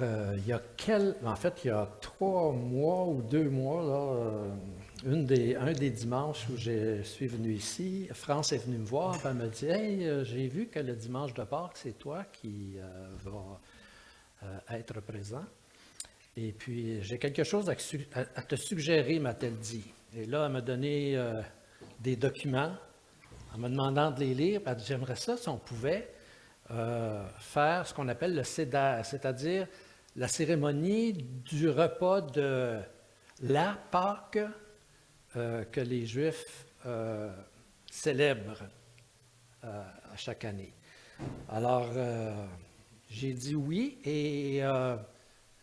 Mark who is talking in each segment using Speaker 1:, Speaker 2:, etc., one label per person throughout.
Speaker 1: En fait, il y a 3 mois ou 2 mois, là, un des dimanches où je suis venu ici, France est venue me voir, elle me dit « Hey, j'ai vu que le dimanche de Pâques, c'est toi qui va être présent. Et puis, j'ai quelque chose à te suggérer, m'a-t-elle dit. » Et là, elle m'a donné des documents en me demandant de les lire. Elle dit « J'aimerais ça si on pouvait faire ce qu'on appelle le Seder, c'est-à-dire la cérémonie du repas de la Pâque que les Juifs célèbrent à chaque année. » Alors, j'ai dit oui et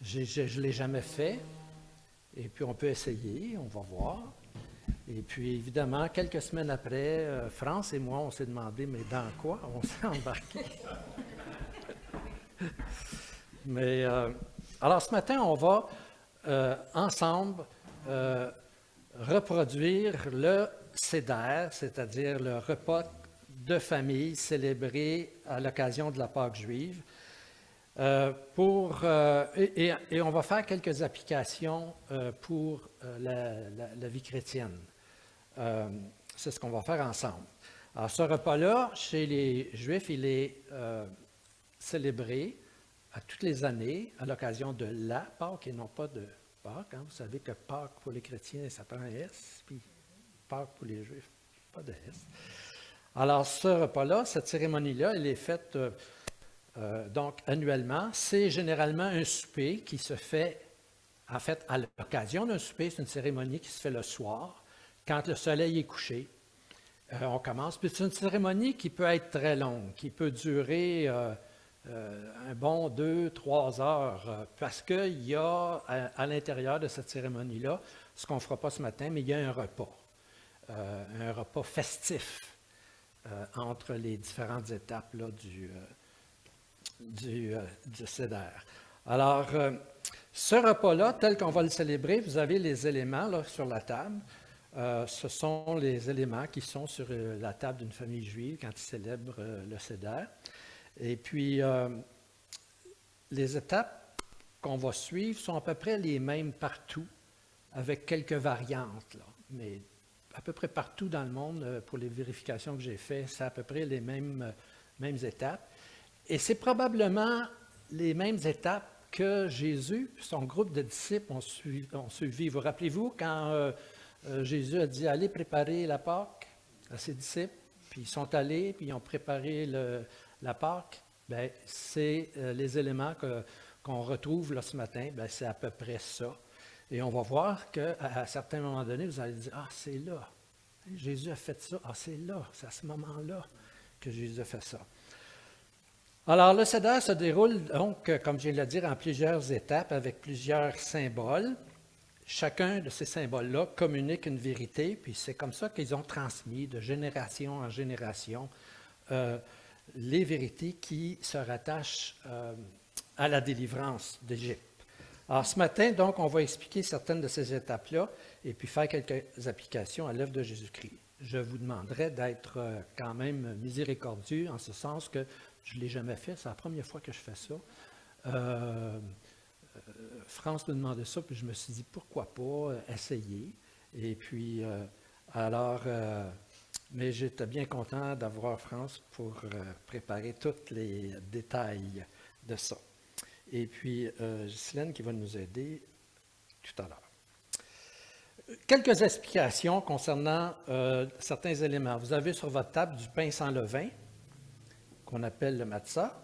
Speaker 1: je ne l'ai jamais fait. Et puis, on peut essayer, on va voir. Et puis, évidemment, quelques semaines après, France et moi, on s'est demandé, mais dans quoi on s'est embarqué? Mais, alors, ce matin, on va ensemble reproduire le Seder, c'est-à-dire le repas de famille célébré à l'occasion de la Pâque juive. Et on va faire quelques applications pour la vie chrétienne. C'est ce qu'on va faire ensemble. Alors, ce repas-là, chez les Juifs, il est célébré à toutes les années à l'occasion de la Pâque et non pas de Pâques. Hein. Vous savez que Pâques pour les chrétiens, ça prend un S, puis Pâques pour les Juifs, pas de S. Alors, ce repas-là, cette cérémonie-là, elle est faite donc annuellement. C'est généralement un souper qui se fait, en fait, à l'occasion d'un souper. C'est une cérémonie qui se fait le soir, quand le soleil est couché. On commence. Puis c'est une cérémonie qui peut être très longue, qui peut durer un bon 2-3 heures, parce qu'il y a à l'intérieur de cette cérémonie-là, ce qu'on ne fera pas ce matin, mais il y a un repas festif entre les différentes étapes là, du Seder. Alors, ce repas-là, tel qu'on va le célébrer, vous avez les éléments là, sur la table. Ce sont les éléments qui sont sur la table d'une famille juive quand ils célèbrent le Seder. Et puis, les étapes qu'on va suivre sont à peu près les mêmes partout, avec quelques variantes. Là. Mais à peu près partout dans le monde, pour les vérifications que j'ai faites, c'est à peu près les mêmes étapes. Et c'est probablement les mêmes étapes que Jésus et son groupe de disciples ont suivi. Vous rappelez-vous quand Jésus a dit « Allez préparer la Pâque » à ses disciples, puis ils sont allés, puis ils ont préparé la Pâque. Bien, c'est les éléments qu'on retrouve là, ce matin, bien, c'est à peu près ça. Et on va voir qu'à certains moments donnés, vous allez dire « Ah, c'est là. Jésus a fait ça. Ah, c'est là. C'est à ce moment-là que Jésus a fait ça. » Alors, le Seder se déroule donc, comme je viens de le dire, en plusieurs étapes avec plusieurs symboles. Chacun de ces symboles-là communique une vérité, puis c'est comme ça qu'ils ont transmis de génération en génération les vérités qui se rattachent à la délivrance d'Égypte. Alors, ce matin, donc, on va expliquer certaines de ces étapes-là et puis faire quelques applications à l'œuvre de Jésus-Christ. Je vous demanderai d'être quand même miséricordieux en ce sens que je ne l'ai jamais fait, c'est la première fois que je fais ça. France me demandait ça, puis je me suis dit, pourquoi pas essayer. Et puis, mais j'étais bien content d'avoir France pour préparer tous les détails de ça. Et puis, Ghislaine qui va nous aider tout à l'heure. Quelques explications concernant certains éléments. Vous avez sur votre table du pain sans levain, qu'on appelle le matzah.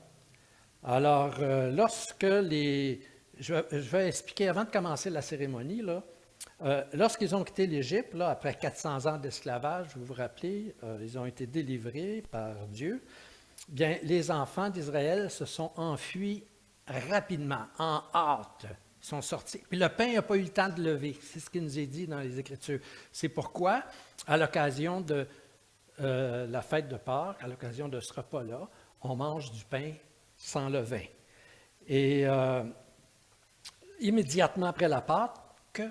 Speaker 1: Alors, lorsque les... Je vais expliquer, avant de commencer la cérémonie, là, lorsqu'ils ont quitté l'Égypte, après 400 ans d'esclavage, vous vous rappelez, ils ont été délivrés par Dieu, bien, les enfants d'Israël se sont enfuis rapidement, en hâte, ils sont sortis. Puis le pain n'a pas eu le temps de lever, c'est ce qui nous est dit dans les Écritures. C'est pourquoi, à l'occasion de la fête de Pâques, à l'occasion de ce repas-là, on mange du pain sans levain. Et immédiatement après la Pâque,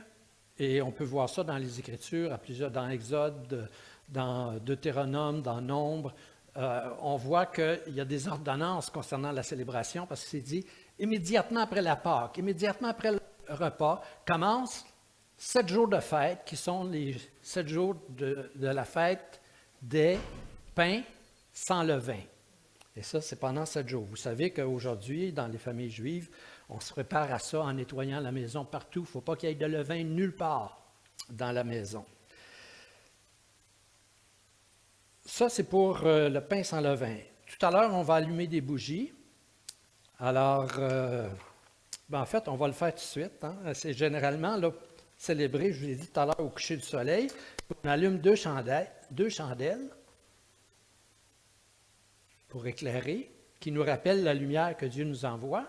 Speaker 1: et on peut voir ça dans les Écritures, dans Exode, dans Deutéronome, dans Nombre, on voit qu'il y a des ordonnances concernant la célébration parce que c'est dit immédiatement après la Pâque, immédiatement après le repas, commencent 7 jours de fête qui sont les 7 jours de la fête des pains sans levain. Et ça, c'est pendant 7 jours. Vous savez qu'aujourd'hui, dans les familles juives, on se prépare à ça en nettoyant la maison partout. Il ne faut pas qu'il y ait de levain nulle part dans la maison. Ça, c'est pour le pain sans levain. Tout à l'heure, on va allumer des bougies. Alors, en fait, on va le faire tout de suite. Hein. C'est généralement là, célébré, je vous l'ai dit tout à l'heure, au coucher du soleil. On allume 2 chandelles pour éclairer, qui nous rappellent la lumière que Dieu nous envoie.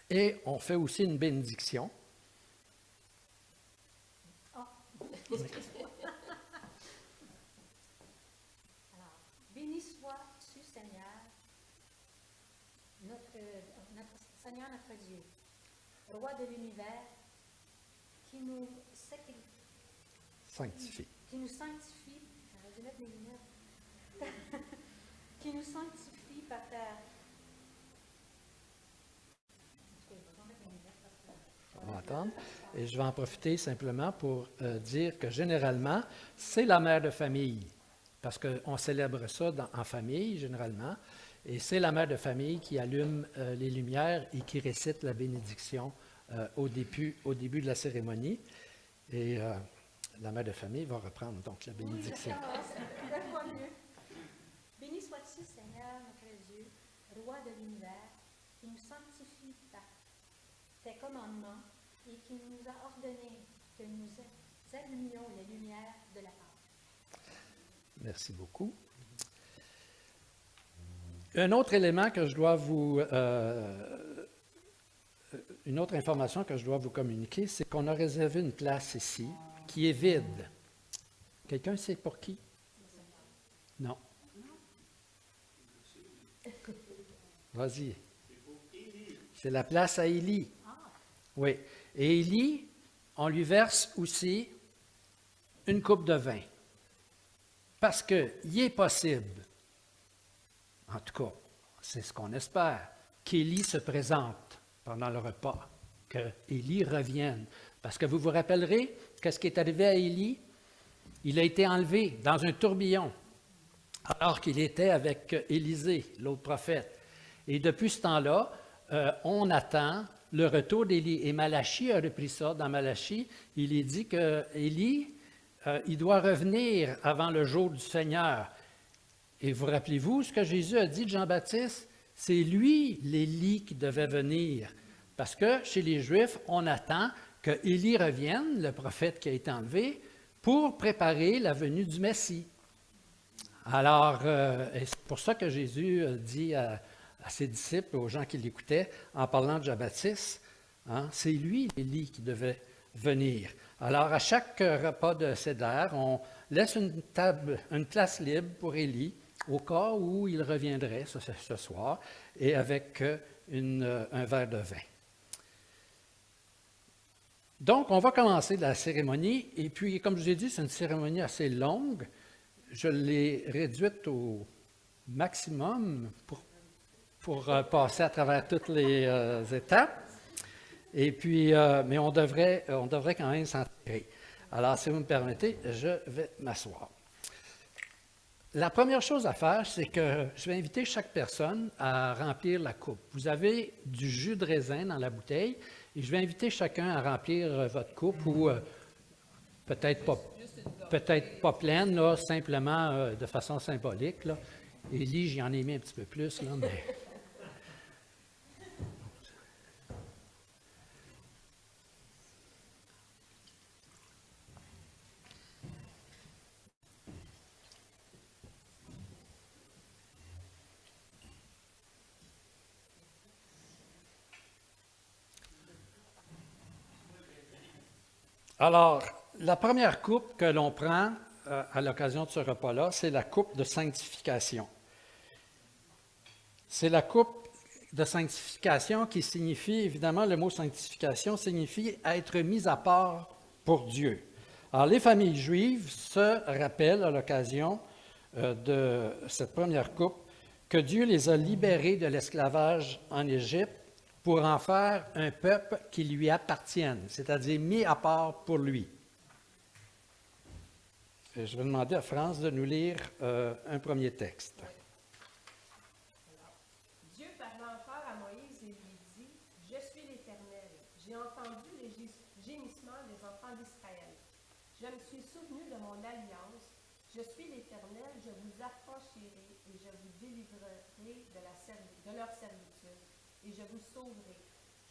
Speaker 1: Et on fait aussi une bénédiction.
Speaker 2: Oh. Alors, béni sois-tu, Seigneur, notre Seigneur, notre Dieu, roi de l'univers, qui nous
Speaker 1: sanctifie.
Speaker 2: Qui nous sanctifie, j'aurais dû mettre mes lunettes, qui nous sanctifie par ta...
Speaker 1: On va entendre. Et je vais en profiter simplement pour dire que généralement, c'est la mère de famille, parce qu'on célèbre ça en famille, généralement, et c'est la mère de famille qui allume les lumières et qui récite la bénédiction au début de la cérémonie. Et la mère de famille va reprendre donc la bénédiction.
Speaker 2: Béni sois-tu, Seigneur, notre Dieu, roi de l'univers, qui nous sanctifie par tes commandements et qui nous a ordonné que nous allumions les lumières de la Pâque.
Speaker 1: Merci beaucoup. Un autre élément que je dois vous... une autre information que je dois vous communiquer, c'est qu'on a réservé une place ici qui est vide. Quelqu'un sait pour qui? Non. Vas-y. C'est la place à Élie. Oui. Et Élie, on lui verse aussi une coupe de vin. Parce qu'il est possible, en tout cas, c'est ce qu'on espère, qu'Élie se présente pendant le repas, qu'Élie revienne. Parce que vous vous rappellerez, qu'est-ce qui est arrivé à Élie? Il a été enlevé dans un tourbillon, alors qu'il était avec Élisée, l'autre prophète. Et depuis ce temps-là, on attend le retour d'Élie. Et Malachie a repris ça. Dans Malachie, il est dit qu'Élie, il doit revenir avant le jour du Seigneur. Et vous rappelez-vous ce que Jésus a dit de Jean-Baptiste? C'est lui, l'Élie, qui devait venir. Parce que chez les Juifs, on attend que Élie revienne, le prophète qui a été enlevé, pour préparer la venue du Messie. Alors, c'est pour ça que Jésus dit à ses disciples, aux gens qui l'écoutaient, en parlant de Jean-Baptiste, hein, c'est lui, Élie, qui devait venir. Alors, à chaque repas de Seder, on laisse une place libre pour Élie, au cas où il reviendrait ce soir, et avec un verre de vin. Donc, on va commencer la cérémonie, et puis, comme je vous ai dit, c'est une cérémonie assez longue. Je l'ai réduite au maximum pour passer à travers toutes les étapes. Et puis, mais on devrait quand même s'en tirer. Alors, si vous me permettez, je vais m'asseoir. La première chose à faire, c'est que je vais inviter chaque personne à remplir la coupe. Vous avez du jus de raisin dans la bouteille et je vais inviter chacun à remplir votre coupe ou peut-être pas pleine, là, simplement de façon symbolique. Là. Élie, j'y en ai mis un petit peu plus, là, mais... Alors, la première coupe que l'on prend à l'occasion de ce repas-là, c'est la coupe de sanctification. C'est la coupe de sanctification qui signifie, évidemment, le mot sanctification signifie être mis à part pour Dieu. Alors, les familles juives se rappellent à l'occasion de cette première coupe que Dieu les a libérés de l'esclavage en Égypte pour en faire un peuple qui lui appartienne, c'est-à-dire mis à part pour lui. Et je vais demander à France de nous lire un premier texte.
Speaker 3: Dieu parla encore à Moïse et lui dit, « Je suis l'Éternel. J'ai entendu les gémissements des enfants d'Israël. Je me suis souvenu de mon alliance. Je suis l'Éternel, je vous affranchirai et je vous délivrerai de leur servitude et je vous sauverai.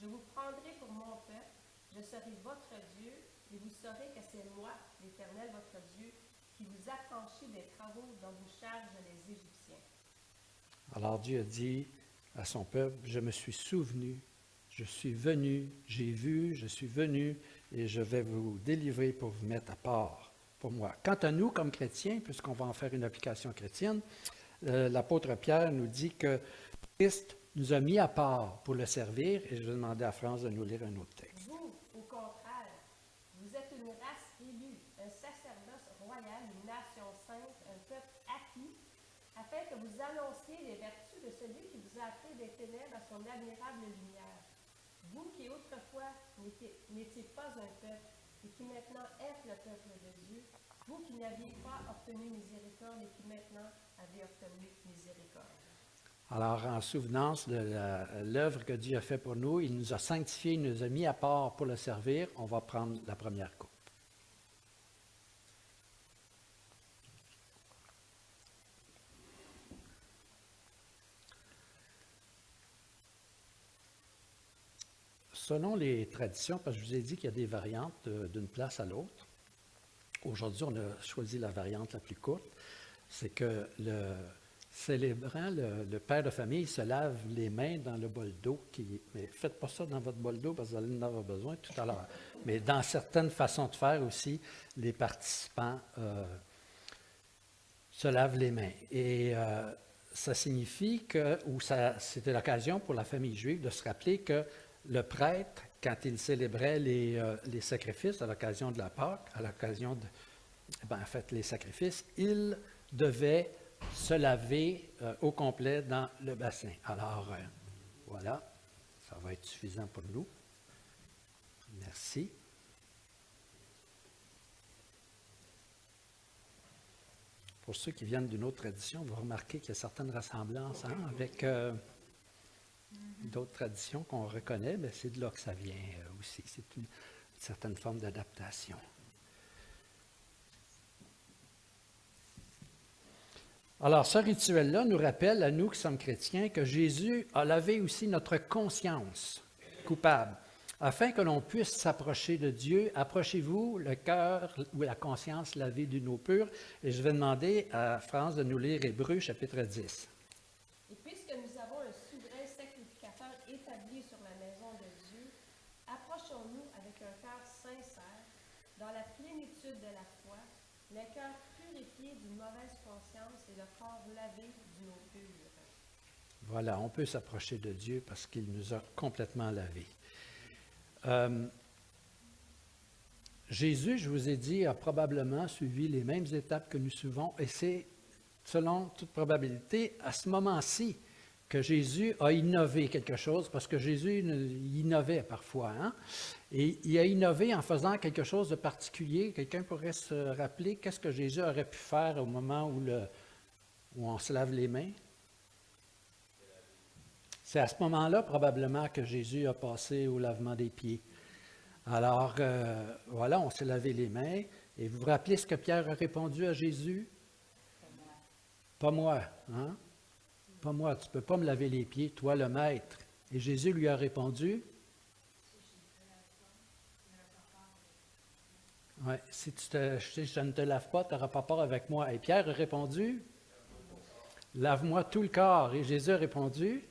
Speaker 3: Je vous prendrai pour mon peuple, je serai votre Dieu et vous saurez que c'est moi, l'Éternel, votre Dieu, qui vous affranchit des travaux dont vous chargent les Égyptiens. »
Speaker 1: Alors Dieu a dit à son peuple, je me suis souvenu, je suis venu, j'ai vu, je suis venu et je vais vous délivrer pour vous mettre à part pour moi. Quant à nous, comme chrétiens, puisqu'on va en faire une application chrétienne, l'apôtre Pierre nous dit que Christ nous a mis à part pour le servir et je vais demander à France de nous lire un autre texte.
Speaker 3: Vous, au contraire, vous êtes une race élue, un sacerdoce royal, une nation sainte, un peuple acquis, afin que vous annonciez les vertus de celui qui vous a appelé des ténèbres à son admirable lumière. Vous qui autrefois n'étiez pas un peuple, et qui maintenant êtes le peuple de Dieu, vous qui n'aviez pas obtenu miséricorde et qui maintenant avez obtenu miséricorde.
Speaker 1: Alors, en souvenance de l'œuvre que Dieu a fait pour nous, il nous a sanctifiés, il nous a mis à part pour le servir. On va prendre la première coupe. Selon les traditions, parce que je vous ai dit qu'il y a des variantes d'une place à l'autre, aujourd'hui, on a choisi la variante la plus courte, c'est que le célébrant, le père de famille, se lave les mains dans le bol d'eau. Mais faites pas ça dans votre bol d'eau parce que vous allez en avoir besoin tout à l'heure. Mais dans certaines façons de faire aussi, les participants se lavent les mains. Et ça signifie que, ou c'était l'occasion pour la famille juive de se rappeler que le prêtre, quand il célébrait les sacrifices à l'occasion de la Pâque, à l'occasion de, les sacrifices, il devait se laver au complet dans le bassin. Alors, voilà, ça va être suffisant pour nous. Merci. Pour ceux qui viennent d'une autre tradition, vous remarquez qu'il y a certaines ressemblances avec d'autres traditions qu'on reconnaît, mais c'est de là que ça vient aussi. C'est une certaine forme d'adaptation. Alors, ce rituel-là nous rappelle à nous qui sommes chrétiens que Jésus a lavé aussi notre conscience coupable, afin que l'on puisse s'approcher de Dieu. Approchez-vous le cœur ou la conscience lavée d'une eau pure. Et je vais demander à France de nous lire Hébreux chapitre 10.
Speaker 3: Et puisque nous avons un souverain sacrificateur établi sur la maison de Dieu, approchons-nous avec un cœur sincère, dans la plénitude de la foi, le cœur purifié d'une mauvaise conscience et le corps lavé d'une eau pure.
Speaker 1: Voilà, on peut s'approcher de Dieu parce qu'il nous a complètement lavés. Jésus, je vous ai dit, a probablement suivi les mêmes étapes que nous suivons et c'est, selon toute probabilité, à ce moment-ci que Jésus a innové quelque chose, parce que Jésus innovait parfois, hein? Et il a innové en faisant quelque chose de particulier. Quelqu'un pourrait se rappeler qu'est-ce que Jésus aurait pu faire au moment où on se lave les mains? C'est à ce moment-là, probablement, que Jésus a passé au lavement des pieds. Alors, voilà, on s'est lavé les mains. Et vous vous rappelez ce que Pierre a répondu à Jésus? Pas moi, hein? Pas moi, tu ne peux pas me laver les pieds, toi le maître. Et Jésus lui a répondu? Ouais, si je ne te lave pas, tu n'auras pas part avec moi. Et Pierre a répondu? Lave-moi tout le corps. Et Jésus a répondu?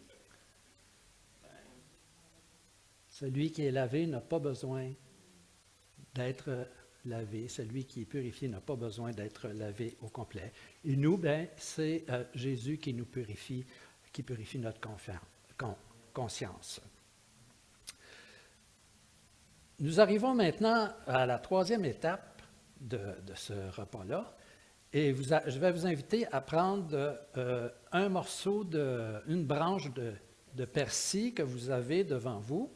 Speaker 1: Celui qui est lavé n'a pas besoin d'être lavé. Celui qui est purifié n'a pas besoin d'être lavé au complet. Et nous, c'est Jésus qui nous purifie, qui purifie notre conscience. Nous arrivons maintenant à la troisième étape de ce repas-là. Et je vais vous inviter à prendre un morceau, une branche de persil que vous avez devant vous.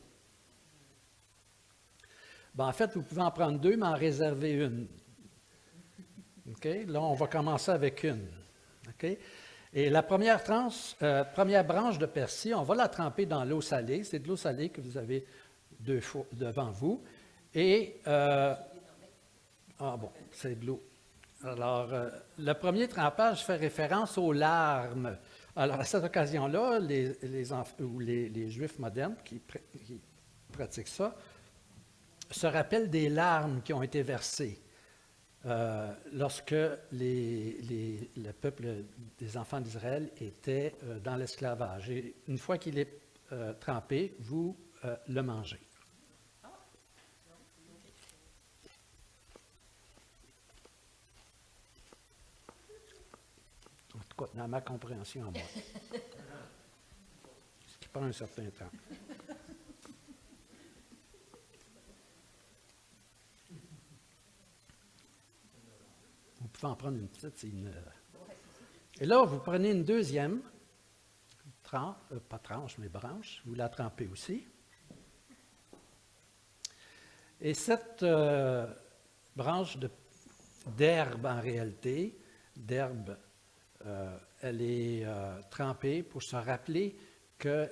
Speaker 1: Ben, en fait, vous pouvez en prendre deux, mais en réserver une. OK? Là, on va commencer avec une. OK? Et la première branche de persil, on va la tremper dans l'eau salée. C'est de l'eau salée que vous avez deux fois devant vous. Et, bon, c'est de l'eau. Alors, le premier trempage fait référence aux larmes. Alors, à cette occasion-là, les Juifs modernes qui pratiquent ça se rappellent des larmes qui ont été versées lorsque le peuple des enfants d'Israël était dans l'esclavage. Et une fois qu'il est trempé, vous le mangez. En tout cas, dans ma compréhension à moi. Ce qui prend un certain temps. Vous pouvez en prendre une petite, c'est une heure. Et là, vous prenez une deuxième, pas tranche, mais branche, vous la trempez aussi. Et cette branche d'herbe, en réalité, d'herbe, elle est trempée pour se rappeler que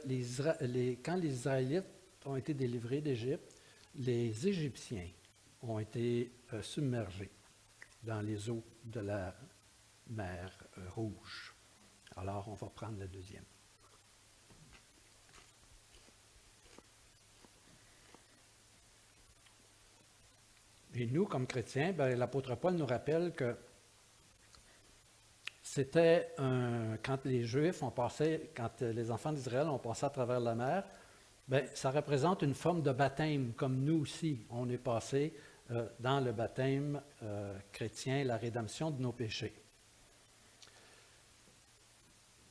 Speaker 1: quand les Israélites ont été délivrés d'Égypte, les Égyptiens ont été submergés dans les eaux de la mer Rouge. Alors, on va prendre la deuxième. Et nous, comme chrétiens, l'apôtre Paul nous rappelle que c'était quand les Juifs quand les enfants d'Israël ont passé à travers la mer, ça représente une forme de baptême, comme nous aussi, on est passé dans le baptême chrétien, la rédemption de nos péchés.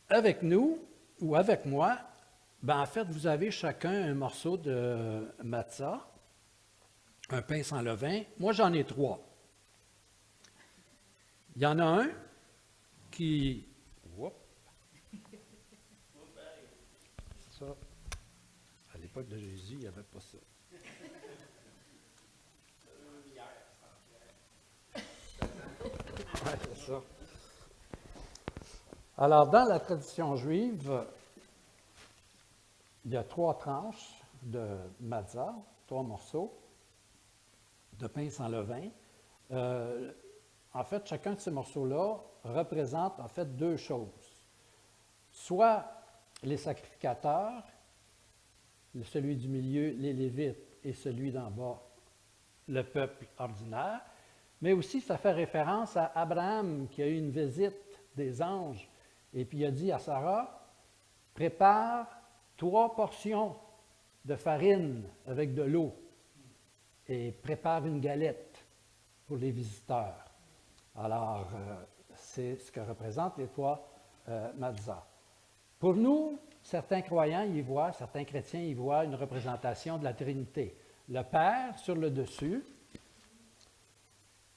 Speaker 1: Avec nous, ou avec moi, en fait, vous avez chacun un morceau de matzah, un pain sans levain. Moi, j'en ai 3. Il y en a un qui... Ça, à l'époque de Jésus, il n'y avait pas ça. Ouais, c'est ça. Alors, dans la tradition juive, il y a 3 tranches de matzah, 3 morceaux de pain sans levain. En fait, chacun de ces morceaux-là représente en fait 2 choses. Soit les sacrificateurs, celui du milieu, les Lévites, et celui d'en bas, le peuple ordinaire, mais aussi ça fait référence à Abraham qui a eu une visite des anges et puis il a dit à Sarah, prépare 3 portions de farine avec de l'eau et prépare une galette pour les visiteurs. Alors, c'est ce que représentent les 3 matzahs. Pour nous, certains croyants y voient, certains chrétiens y voient une représentation de la Trinité. Le Père sur le dessus,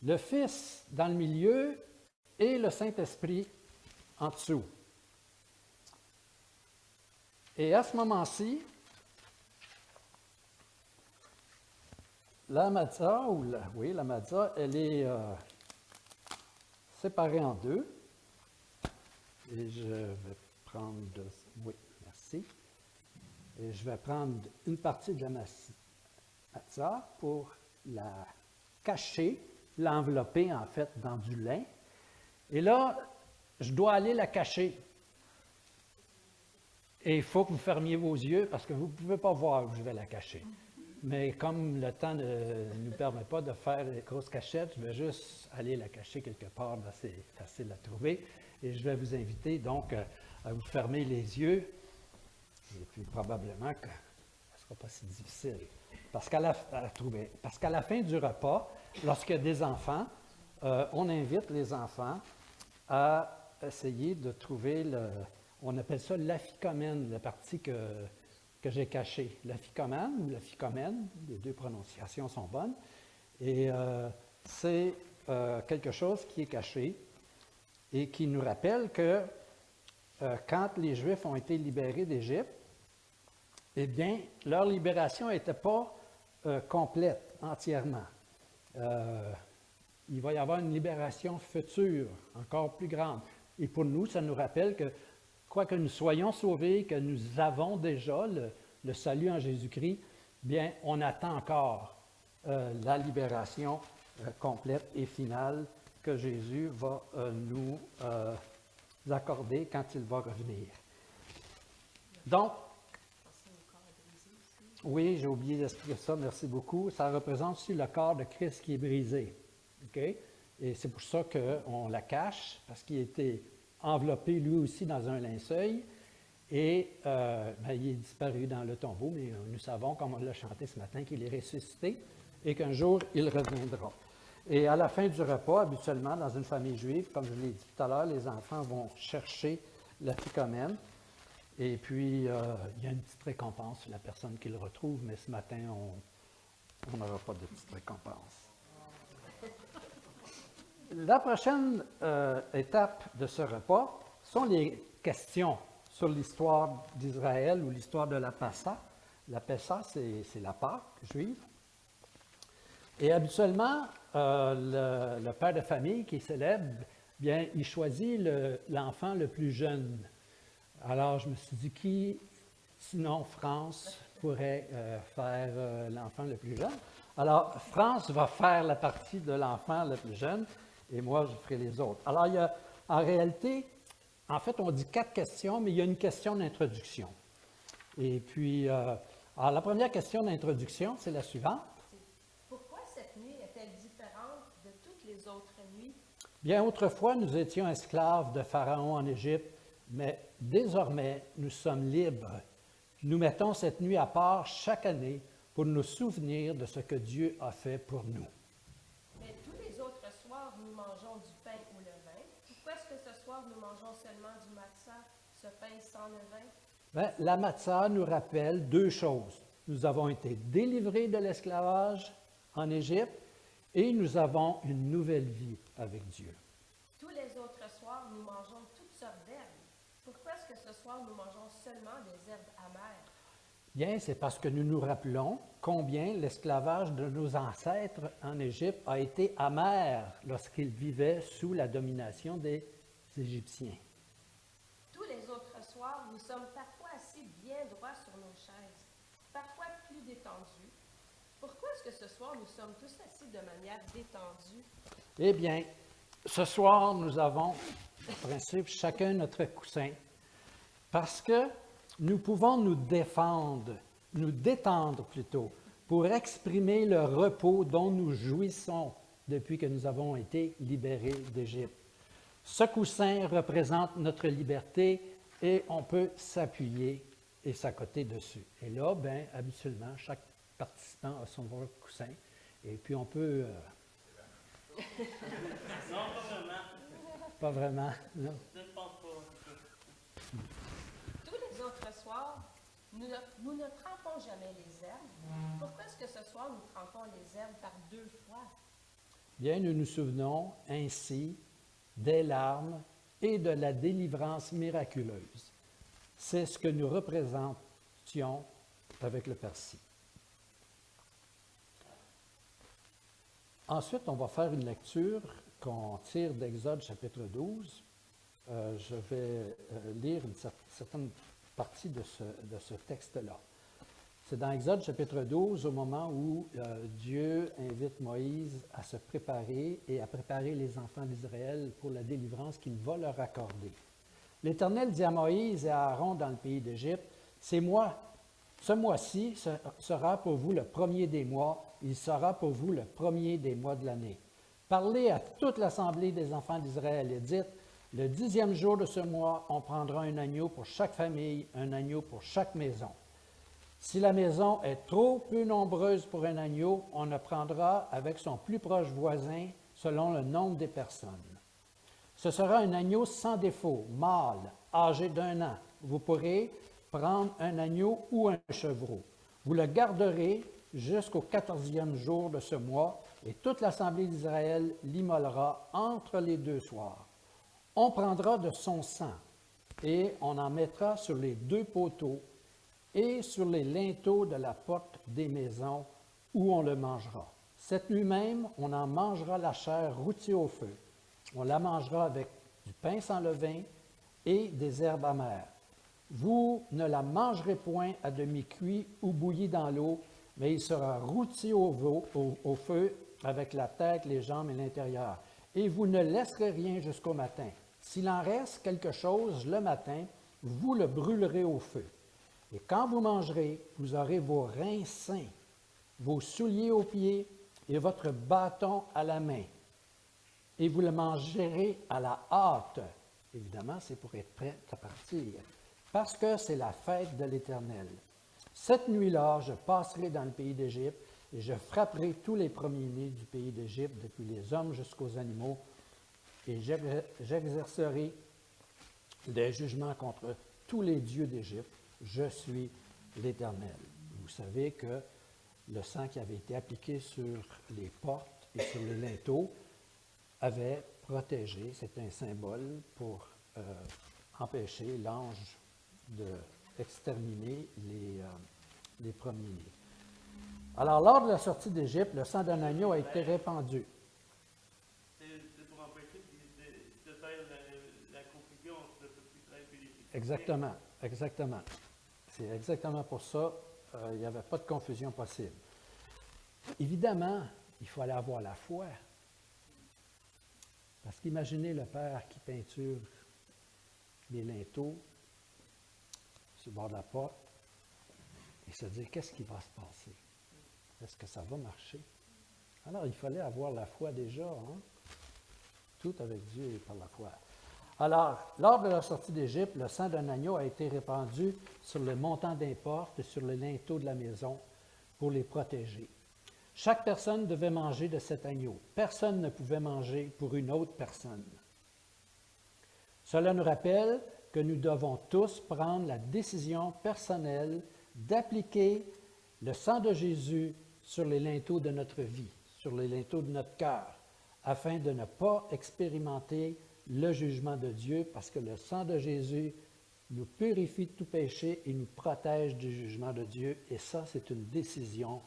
Speaker 1: le Fils dans le milieu et le Saint-Esprit en dessous. Et à ce moment-ci, la matzah, la matzah, elle est séparée en 2. Et je vais prendre... Oui, merci. Et je vais prendre une partie de la matzah pour la cacher, l'envelopper en fait dans du lin. Et là, je dois aller la cacher. Et il faut que vous fermiez vos yeux parce que vous ne pouvez pas voir où je vais la cacher. Mais comme le temps ne nous permet pas de faire des grosses cachettes, je vais juste aller la cacher quelque part, c'est facile à trouver. Et je vais vous inviter donc à vous fermer les yeux. Et puis probablement que ce ne sera pas si difficile. Parce qu'à la fin du repas, lorsqu'il y a des enfants, on invite les enfants à essayer de trouver on appelle ça l'aphicomène, la partie que j'ai cachée. L'aphicomène ou l'aphicomène, les 2 prononciations sont bonnes. Et c'est quelque chose qui est caché. et qui nous rappelle que quand les Juifs ont été libérés d'Égypte, eh bien, leur libération n'était pas complète entièrement. Il va y avoir une libération future, encore plus grande. Et pour nous, ça nous rappelle que, quoique nous soyons sauvés, que nous avons déjà le salut en Jésus-Christ, bien, on attend encore la libération complète et finale que Jésus va nous accorder quand il va revenir. Donc, oui, j'ai oublié d'expliquer ça, merci beaucoup. Ça représente aussi le corps de Christ qui est brisé. Okay? Et c'est pour ça qu'on la cache, parce qu'il a été enveloppé lui aussi dans un linceul. Et il est disparu dans le tombeau, mais nous savons, comme on l'a chanté ce matin, qu'il est ressuscité et qu'un jour, il reviendra. Et à la fin du repas, habituellement, dans une famille juive, comme je l'ai dit tout à l'heure, les enfants vont chercher l'apicomène. Et puis, il y a une petite récompense sur la personne qui le retrouve, mais ce matin, on n'aura pas de petite récompense. La prochaine étape de ce repas sont les questions sur l'histoire d'Israël ou l'histoire de la Passa. La Pessa, c'est la Pâque juive. Et habituellement, le père de famille qui célèbre, bien, il choisit l'enfant le plus jeune. Alors, je me suis dit, qui, sinon France, pourrait faire l'enfant le plus jeune? Alors, France va faire la partie de l'enfant le plus jeune et moi, je ferai les autres. Alors, il y a, en réalité, en fait, on dit 4 questions, mais il y a une question d'introduction. Et puis, alors, la première question d'introduction, c'est la suivante.
Speaker 3: Pourquoi cette nuit est-elle différente de toutes les autres nuits?
Speaker 1: Bien, autrefois, nous étions esclaves de Pharaon en Égypte, mais désormais, nous sommes libres. Nous mettons cette nuit à part chaque année pour nous souvenir de ce que Dieu a fait pour nous.
Speaker 3: Mais tous les autres soirs, nous mangeons du pain au levain. Pourquoi est-ce que ce soir, nous mangeons seulement du matzah, ce pain sans levain?
Speaker 1: Bien, la matzah nous rappelle 2 choses. Nous avons été délivrés de l'esclavage en Égypte et nous avons une nouvelle vie avec Dieu.
Speaker 3: Tous les autres soirs, nous mangeons toutes sortes d'herbes. Pourquoi est-ce que ce soir, nous mangeons seulement des herbes amères?
Speaker 1: Bien, c'est parce que nous nous rappelons combien l'esclavage de nos ancêtres en Égypte a été amer lorsqu'ils vivaient sous la domination des Égyptiens.
Speaker 3: Tous les autres soirs, nous sommes parfois assis bien droit sur nos chaises, parfois plus détendus. Pourquoi est-ce que ce soir, nous sommes tous assis de manière détendue?
Speaker 1: Eh bien, ce soir, nous avons, en principe, chacun notre coussin, parce que nous pouvons nous détendre plutôt, pour exprimer le repos dont nous jouissons depuis que nous avons été libérés d'Égypte. Ce coussin représente notre liberté et on peut s'appuyer et s'accoter dessus. Et là, bien, habituellement, chaque participant a son coussin et puis on peut...
Speaker 4: Non, pas vraiment.
Speaker 1: Pas vraiment, non.
Speaker 4: Je ne pense pas.
Speaker 3: Tous les autres soirs, nous ne trempons jamais les herbes. Pourquoi est-ce que ce soir, nous trempons les herbes par 2 fois?
Speaker 1: Bien, nous nous souvenons ainsi des larmes et de la délivrance miraculeuse. C'est ce que nous représentions avec le persil. Ensuite, on va faire une lecture qu'on tire d'Exode chapitre 12. Je vais lire une certaine partie de ce texte-là. C'est dans Exode chapitre 12, au moment où Dieu invite Moïse à se préparer et à préparer les enfants d'Israël pour la délivrance qu'il va leur accorder. L'Éternel dit à Moïse et à Aaron dans le pays d'Égypte, « C'est moi. Ce mois-ci sera pour vous le premier des mois. Il sera pour vous le premier des mois de l'année. Parlez à toute l'assemblée des enfants d'Israël et dites, le 10e jour de ce mois, on prendra un agneau pour chaque famille, un agneau pour chaque maison. Si la maison est trop peu nombreuse pour un agneau, on ne prendra avec son plus proche voisin selon le nombre des personnes. Ce sera un agneau sans défaut, mâle, âgé d'1 an. Vous pourrez prendre un agneau ou un chevreau. Vous le garderez jusqu'au 14e jour de ce mois, et toute l'assemblée d'Israël l'immolera entre les 2 soirs. On prendra de son sang et on en mettra sur les 2 poteaux et sur les linteaux de la porte des maisons où on le mangera. Cette nuit même, on en mangera la chair rôtie au feu. On la mangera avec du pain sans levain et des herbes amères. Vous ne la mangerez point à demi-cuit ou bouilli dans l'eau, mais il sera rôti au feu avec la tête, les jambes et l'intérieur. Et vous ne laisserez rien jusqu'au matin. S'il en reste quelque chose le matin, vous le brûlerez au feu. Et quand vous mangerez, vous aurez vos reins sains, vos souliers aux pieds et votre bâton à la main. Et vous le mangerez à la hâte. Évidemment, c'est pour être prêt à partir, parce que c'est la fête de l'Éternel. Cette nuit-là, je passerai dans le pays d'Égypte et je frapperai tous les premiers-nés du pays d'Égypte, depuis les hommes jusqu'aux animaux, et j'exercerai des jugements contre tous les dieux d'Égypte. Je suis l'Éternel. Vous savez que le sang qui avait été appliqué sur les portes et sur les linteaux avait protégé, c'est un symbole pour empêcher l'ange d'exterminer les premiers-nés. Alors, lors de la sortie d'Égypte, le sang d'un agneau a été répandu.
Speaker 4: C'est pour empêcher de faire la confusion entre le peuple d'Israël et l'Égypte.
Speaker 1: Exactement, exactement. C'est exactement pour ça, il n'y avait pas de confusion possible. Évidemment, il fallait avoir la foi. Parce qu'imaginez le père qui peinture les linteaux sur le bord de la porte et se dire, qu'est-ce qui va se passer? Est-ce que ça va marcher? Alors, il fallait avoir la foi déjà, hein? Tout avec Dieu et par la foi. Alors, lors de la sortie d'Égypte, le sang d'un agneau a été répandu sur le montant des portes et sur les linteaux de la maison pour les protéger. Chaque personne devait manger de cet agneau. Personne ne pouvait manger pour une autre personne. Cela nous rappelle que nous devons tous prendre la décision personnelle d'appliquer le sang de Jésus sur les linteaux de notre vie, sur les linteaux de notre cœur, afin de ne pas expérimenter le jugement de Dieu, parce que le sang de Jésus nous purifie de tout péché et nous protège du jugement de Dieu. Et ça, c'est une décision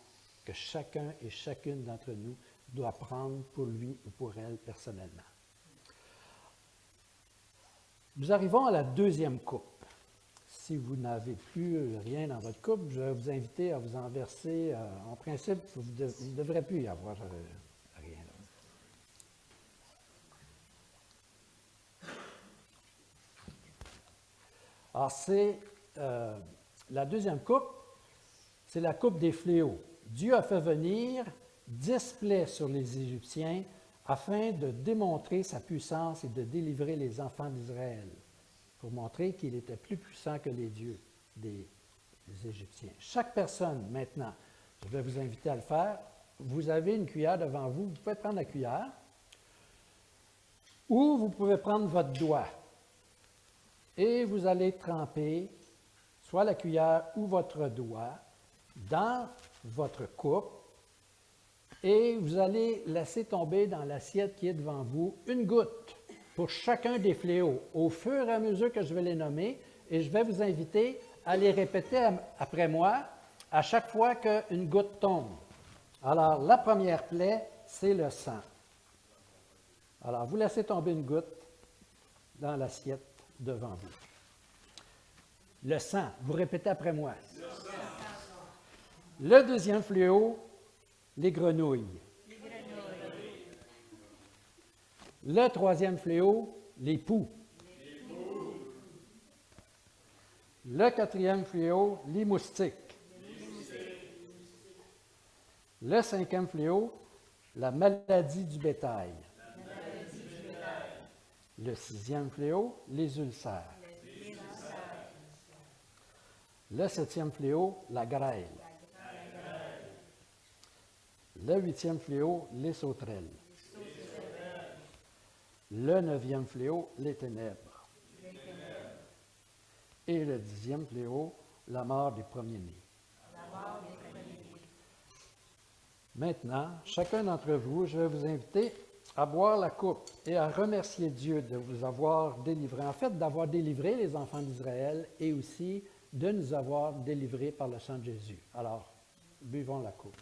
Speaker 1: que chacun et chacune d'entre nous doit prendre pour lui ou pour elle personnellement. Nous arrivons à la deuxième coupe. Si vous n'avez plus rien dans votre coupe, je vais vous inviter à vous en verser. En principe, vous ne devrez plus y avoir rien. Alors, c'est la deuxième coupe, c'est la coupe des fléaux. Dieu a fait venir 10 plaies sur les Égyptiens afin de démontrer sa puissance et de délivrer les enfants d'Israël, pour montrer qu'il était plus puissant que les dieux des Égyptiens. Chaque personne, maintenant, je vais vous inviter à le faire, vous avez une cuillère devant vous, vous pouvez prendre la cuillère, ou vous pouvez prendre votre doigt, et vous allez tremper soit la cuillère ou votre doigt dans votre coupe, et vous allez laisser tomber dans l'assiette qui est devant vous une goutte pour chacun des fléaux, au fur et à mesure que je vais les nommer, et je vais vous inviter à les répéter après moi à chaque fois qu'une goutte tombe. Alors, la première plaie, c'est le sang. Alors, vous laissez tomber une goutte dans l'assiette devant vous. Le sang, vous répétez après moi. Le deuxième fléau, les grenouilles. Le troisième fléau, les poux. Le quatrième fléau, les moustiques. Le cinquième fléau, la maladie du bétail. Le sixième fléau, les ulcères. Le septième fléau, la grêle. Le huitième fléau, les sauterelles. Le neuvième fléau, les ténèbres. Et le 10e fléau, la mort des premiers-nés. Maintenant, chacun d'entre vous, je vais vous inviter à boire la coupe et à remercier Dieu de vous avoir délivré, en fait d'avoir délivré les enfants d'Israël et aussi de nous avoir délivrés par le sang de Jésus. Alors, buvons la coupe.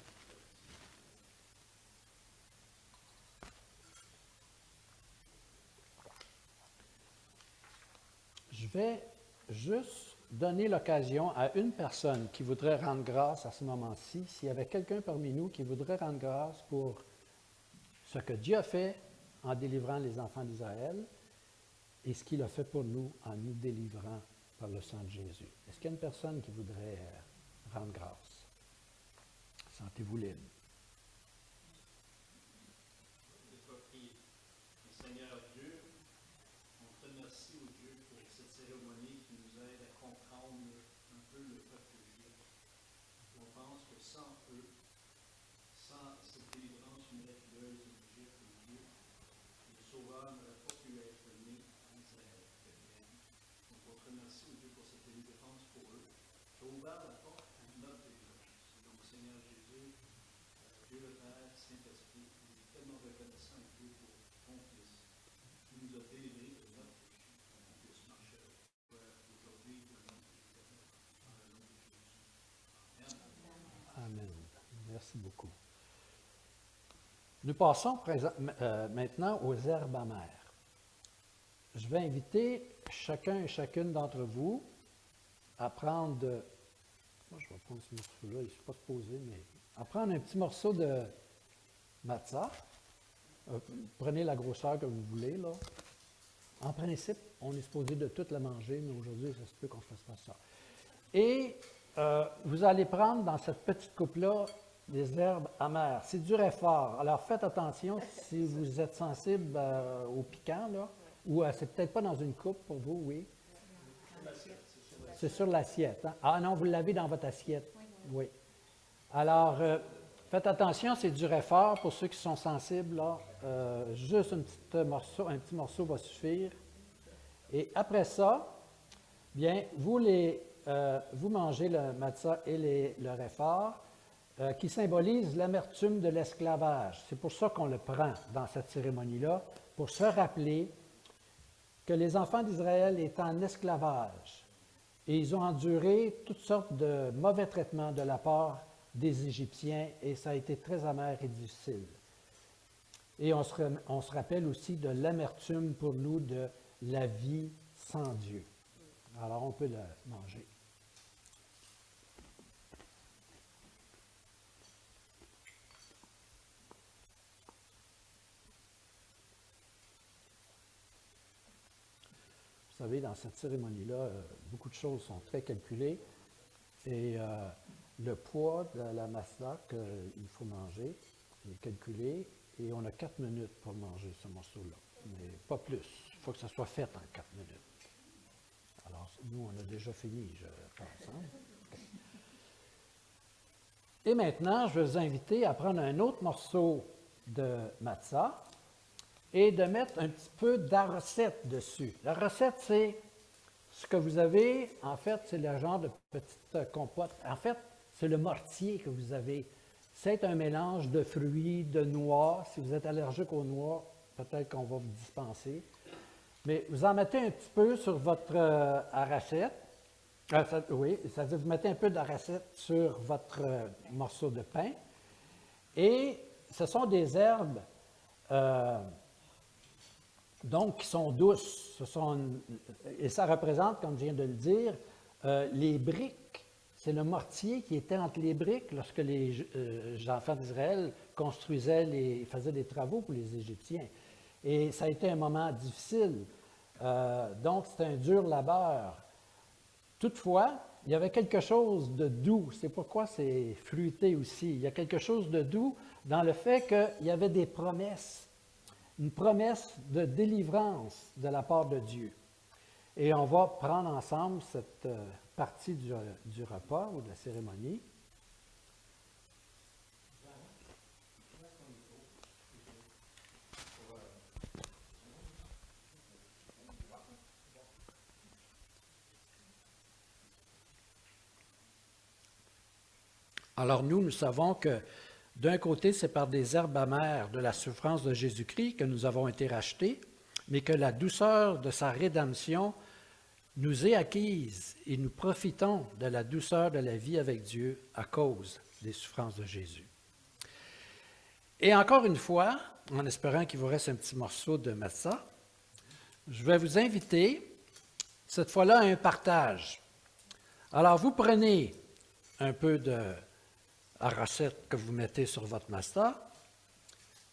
Speaker 1: Je vais juste donner l'occasion à une personne qui voudrait rendre grâce à ce moment-ci, s'il y avait quelqu'un parmi nous qui voudrait rendre grâce pour ce que Dieu a fait en délivrant les enfants d'Israël et ce qu'il a fait pour nous en nous délivrant par le sang de Jésus. Est-ce qu'il y a une personne qui voudrait rendre grâce? Sentez-vous libre.
Speaker 5: Seigneur Dieu, on te remercie, oh Dieu, pour cette cérémonie qui nous aide à comprendre un peu le peuple juif. On pense que sans eux, sans cette délivrance miraculeuse de l'Égypte, oh Dieu, le Sauveur n'aurait pas pu être né en Israël. Donc on te remercie, oh Dieu, pour cette délivrance pour eux. Tu as ouvert la porte à notre délivrance. Donc Seigneur Jésus, Dieu le Père, Saint-Esprit, on est tellement reconnaissant à Dieu pour ton Fils, qui nous a délivrés de notre péché, pour qu'on puisse marcher avec toi aujourd'hui, dans le nom de Jésus.
Speaker 1: Amen. Merci beaucoup. Nous passons maintenant aux herbes amères. Je vais inviter chacun et chacune d'entre vous à prendre, moi je vais prendre ce morceau-là, il ne faut pas se poser, mais à prendre un petit morceau de matzah. Prenez la grosseur que vous voulez, là. En principe, on est supposé de toute la manger, mais aujourd'hui, ça se peut qu'on ne fasse pas ça. Et vous allez prendre dans cette petite coupe-là des herbes amères. C'est dur et fort. Alors faites attention si vous êtes sensible au piquant, là, ou c'est peut-être pas dans une coupe pour vous, oui. C'est sur l'assiette. Hein? Ah non, vous l'avez dans votre assiette. Oui. Alors, faites attention, c'est dur et fort pour ceux qui sont sensibles. Là, juste un petit morceau va suffire. Et après ça, bien, vous mangez le matzah et le réfort, qui symbolise l'amertume de l'esclavage. C'est pour ça qu'on le prend dans cette cérémonie-là, pour se rappeler que les enfants d'Israël étaient en esclavage et ils ont enduré toutes sortes de mauvais traitements de la part des Égyptiens et ça a été très amer et difficile. Et on se rappelle aussi de l'amertume pour nous de la vie sans Dieu. Alors on peut le manger. Vous savez, dans cette cérémonie-là, beaucoup de choses sont très calculées. Et le poids de la matzah qu'il faut manger est calculé. Et on a 4 minutes pour manger ce morceau-là. Mais pas plus. Il faut que ça soit fait en 4 minutes. Alors, nous, on a déjà fini, je pense. Hein? Okay. Et maintenant, je vais vous inviter à prendre un autre morceau de matzah et de mettre un petit peu d'arocette dessus. La recette, c'est ce que vous avez, en fait, c'est le genre de petite compote. En fait, c'est le mortier que vous avez. C'est un mélange de fruits, de noix. Si vous êtes allergique aux noix, peut-être qu'on va vous dispenser. Mais vous en mettez un petit peu sur votre arachette. Oui, c'est-à-dire vous mettez un peu d'arachette sur votre morceau de pain. Et ce sont des herbes donc qui sont douces. Et ça représente, comme je viens de le dire, les briques. C'est le mortier qui était entre les briques lorsque les enfants d'Israël faisaient des travaux pour les Égyptiens. Et ça a été un moment difficile. Donc, c'était un dur labeur. Toutefois, il y avait quelque chose de doux. C'est pourquoi c'est fruité aussi. Il y a quelque chose de doux dans le fait qu'il y avait des promesses. Une promesse de délivrance de la part de Dieu. Et on va prendre ensemble cette partie du repas ou de la cérémonie. Alors nous savons que D'un côté, c'est par des herbes amères de la souffrance de Jésus-Christ que nous avons été rachetés, mais que la douceur de sa rédemption nous est acquise et nous profitons de la douceur de la vie avec Dieu à cause des souffrances de Jésus. Et encore une fois, en espérant qu'il vous reste un petit morceau de Matzah, je vais vous inviter, cette fois-là, à un partage. Alors, vous prenez un peu de la recette que vous mettez sur votre Matzah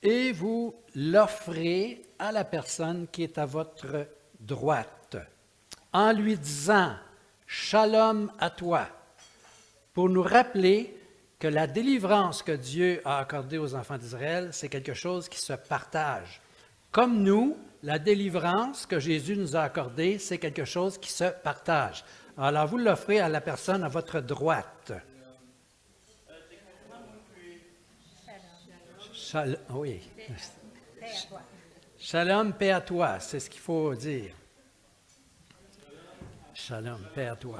Speaker 1: et vous l'offrez à la personne qui est à votre droite, en lui disant « Shalom à toi », pour nous rappeler que la délivrance que Dieu a accordée aux enfants d'Israël, c'est quelque chose qui se partage. Comme nous, la délivrance que Jésus nous a accordée, c'est quelque chose qui se partage. Alors, vous l'offrez à la personne à votre droite. Oui.
Speaker 2: Paix à toi.
Speaker 1: Shalom, paix à toi, c'est ce qu'il faut dire. Shalom, paix à toi.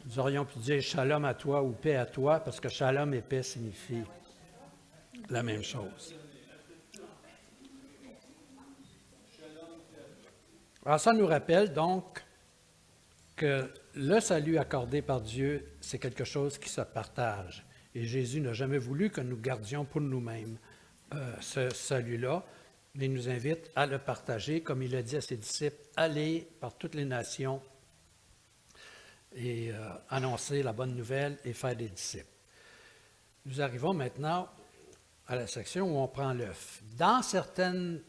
Speaker 1: Nous aurions pu dire shalom à toi ou paix à toi, parce que shalom et paix signifient la même chose. Alors ça nous rappelle donc que le salut accordé par Dieu, c'est quelque chose qui se partage. Et Jésus n'a jamais voulu que nous gardions pour nous-mêmes ce salut-là, mais il nous invite à le partager, comme il a dit à ses disciples, allez par toutes les nations et annoncer la bonne nouvelle et faire des disciples. Nous arrivons maintenant à la section où on prend l'œuf. Dans certaines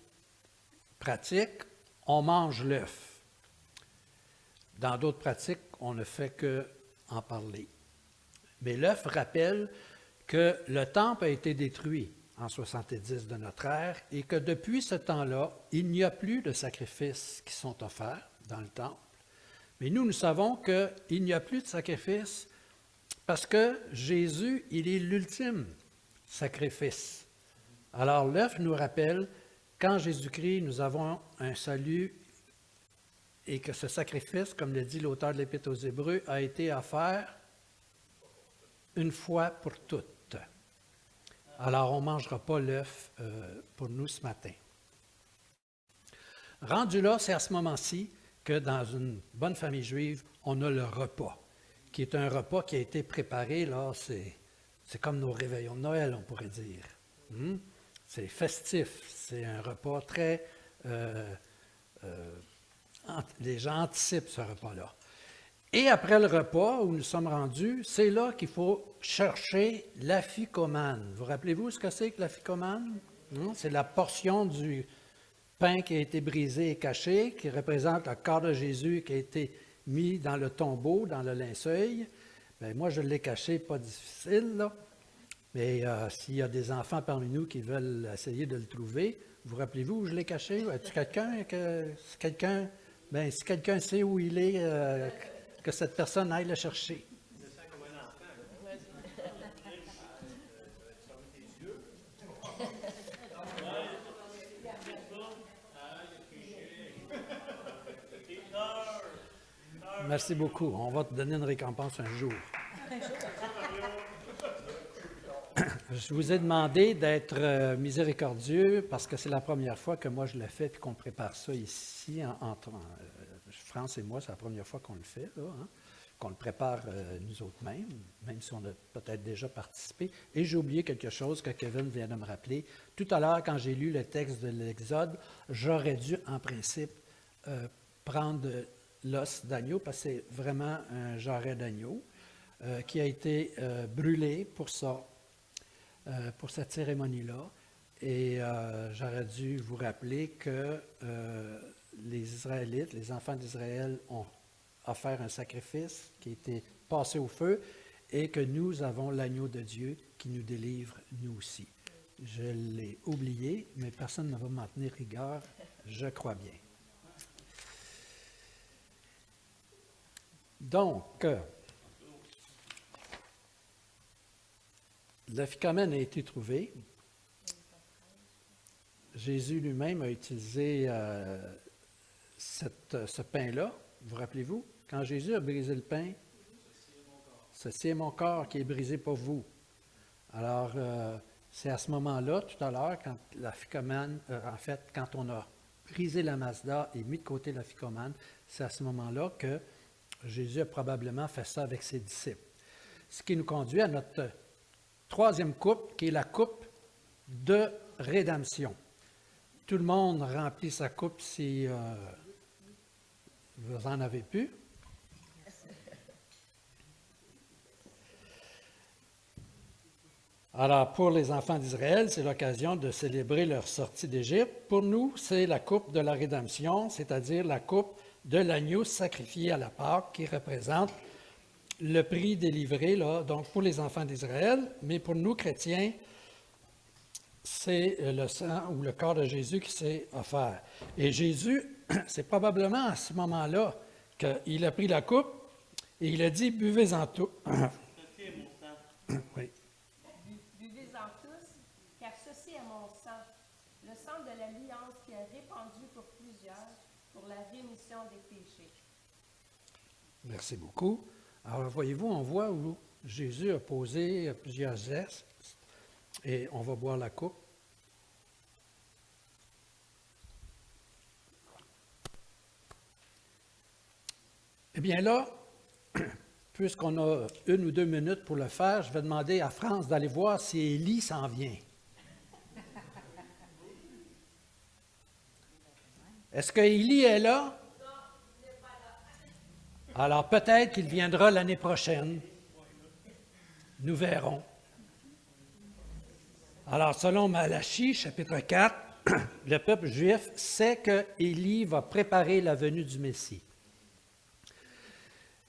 Speaker 1: pratiques, on mange l'œuf. Dans d'autres pratiques, on ne fait qu'en parler. Mais l'œuf rappelle que le temple a été détruit en 70 de notre ère et que depuis ce temps-là, il n'y a plus de sacrifices qui sont offerts dans le temple. Mais nous savons qu'il n'y a plus de sacrifices parce que Jésus, il est l'ultime sacrifice. Alors l'œuf nous rappelle qu'en Jésus-Christ, nous avons un salut et que ce sacrifice, comme le dit l'auteur de l'Épître aux Hébreux, a été offert une fois pour toutes. Alors, on ne mangera pas l'œuf pour nous ce matin. Rendu là, c'est à ce moment-ci que dans une bonne famille juive, on a le repas, qui est un repas qui a été préparé, là, c'est comme nos réveillons de Noël, on pourrait dire. C'est festif, c'est un repas très... les gens anticipent ce repas-là. Et après le repas où nous sommes rendus, c'est là qu'il faut chercher l'afikoman. Vous rappelez-vous ce que c'est que l'afikoman? C'est la portion du pain qui a été brisé et caché, qui représente le corps de Jésus qui a été mis dans le tombeau, dans le linceul. Bien, moi, je l'ai caché, pas difficile, là. Mais s'il y a des enfants parmi nous qui veulent essayer de le trouver, vous rappelez-vous où je l'ai caché? As-tu quelqu'un si quelqu'un sait où il est, que cette personne aille le chercher.
Speaker 4: Je sens comme un enfant.
Speaker 1: Merci beaucoup. On va te donner une récompense un jour. Je vous ai demandé d'être miséricordieux parce que c'est la première fois que moi je le fais et qu'on prépare ça ici. France et moi, c'est la première fois qu'on le fait, là, qu'on le prépare nous autres mêmes, même si on a peut-être déjà participé. Et j'ai oublié quelque chose que Kevin vient de me rappeler. Tout à l'heure, quand j'ai lu le texte de l'Exode, j'aurais dû, en principe, prendre l'os d'agneau, parce que c'est vraiment un jarret d'agneau qui a été brûlé pour ça, pour cette cérémonie-là. Et j'aurais dû vous rappeler que les Israélites, les enfants d'Israël ont offert un sacrifice qui a été passé au feu et que nous avons l'agneau de Dieu qui nous délivre nous aussi. Je l'ai oublié, mais personne ne va m'en tenir rigueur, je crois bien. Donc, l'afikomen a été trouvé. Jésus lui-même a utilisé ce pain-là. Vous rappelez-vous? Quand Jésus a brisé le pain, ceci est mon corps qui est brisé pour vous. Alors, c'est à ce moment-là, tout à l'heure, quand la ficomane, quand on a brisé la Mazda et mis de côté la ficomane, c'est à ce moment-là que Jésus a probablement fait ça avec ses disciples. Ce qui nous conduit à notre troisième coupe, qui est la coupe de rédemption. Tout le monde remplit sa coupe si vous en avez plus. Alors, pour les enfants d'Israël, c'est l'occasion de célébrer leur sortie d'Égypte. Pour nous, c'est la coupe de la rédemption, c'est-à-dire la coupe de l'agneau sacrifié à la Pâque, qui représente le prix délivré, là, donc pour les enfants d'Israël, mais pour nous, chrétiens, c'est le sang ou le corps de Jésus qui s'est offert. Et Jésus, c'est probablement à ce moment-là qu'il a pris la coupe et il a dit, buvez-en tout.
Speaker 4: Ceci est mon sang.
Speaker 1: Oui.
Speaker 3: Buvez-en tous, car ceci est mon sang, le sang de l'alliance qui est répandu pour plusieurs, pour la rémission des péchés.
Speaker 1: Merci beaucoup. Alors, voyez-vous, on voit où Jésus a posé plusieurs gestes et on va boire la coupe. Eh bien là, puisqu'on a 1 ou 2 minutes pour le faire, je vais demander à France d'aller voir si Élie s'en vient. Est-ce que Élie est là? Alors peut-être qu'il viendra l'année prochaine. Nous verrons. Alors selon Malachie, chapitre 4, le peuple juif sait que Élie va préparer la venue du Messie.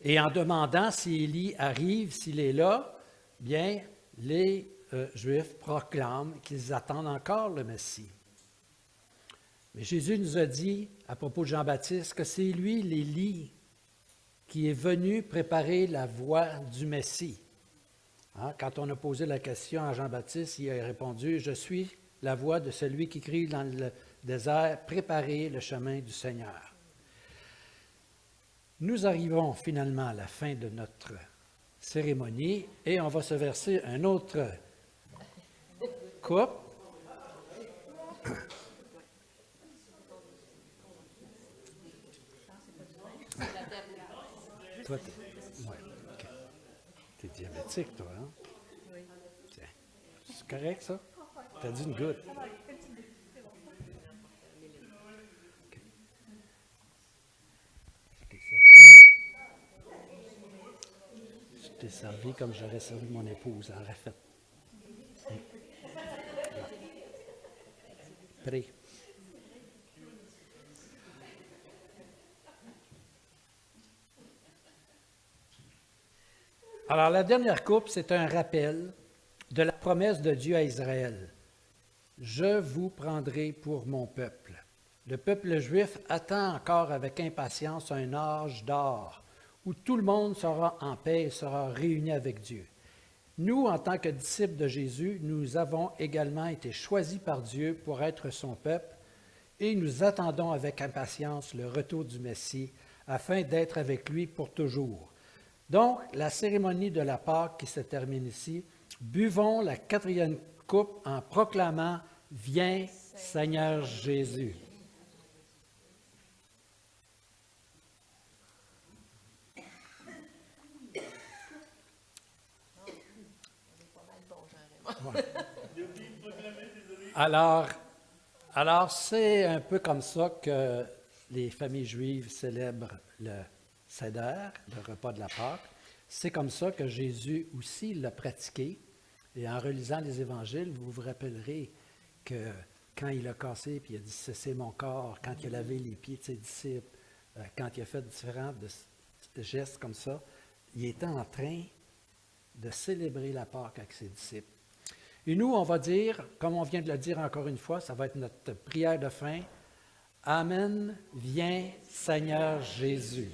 Speaker 1: Et en demandant si Élie arrive, s'il est là, bien, les Juifs proclament qu'ils attendent encore le Messie. Mais Jésus nous a dit, à propos de Jean-Baptiste, que c'est lui, l'Élie, qui est venu préparer la voie du Messie. Hein? Quand on a posé la question à Jean-Baptiste, il a répondu, « Je suis la voix de celui qui crie dans le désert, préparez le chemin du Seigneur. » Nous arrivons finalement à la fin de notre cérémonie et on va se verser un autre coupe. Toi, t'es diabétique, toi, hein? Oui. C'est correct, ça? T'as dit une goutte. Je t'ai servi comme j'aurais servi mon épouse en rafette. Prêt. Alors, la dernière coupe, c'est un rappel de la promesse de Dieu à Israël. « Je vous prendrai pour mon peuple ». Le peuple juif attend encore avec impatience un âge d'or où tout le monde sera en paix et sera réuni avec Dieu. Nous, en tant que disciples de Jésus, nous avons également été choisis par Dieu pour être son peuple et nous attendons avec impatience le retour du Messie afin d'être avec lui pour toujours. Donc, la cérémonie de la Pâque qui se termine ici, buvons la 4e coupe en proclamant « Viens, Seigneur Jésus ». Ouais. Alors c'est un peu comme ça que les familles juives célèbrent le Seder, le repas de la Pâque. C'est comme ça que Jésus aussi l'a pratiqué. Et en relisant les évangiles, vous vous rappellerez que quand il a cassé, puis il a dit « c'est mon corps », quand il a lavé les pieds de ses disciples, quand il a fait différents de gestes comme ça, il était en train de célébrer la Pâque avec ses disciples. Et nous, on va dire, comme on vient de le dire encore une fois, ça va être notre prière de fin, « Amen, viens Seigneur Jésus ».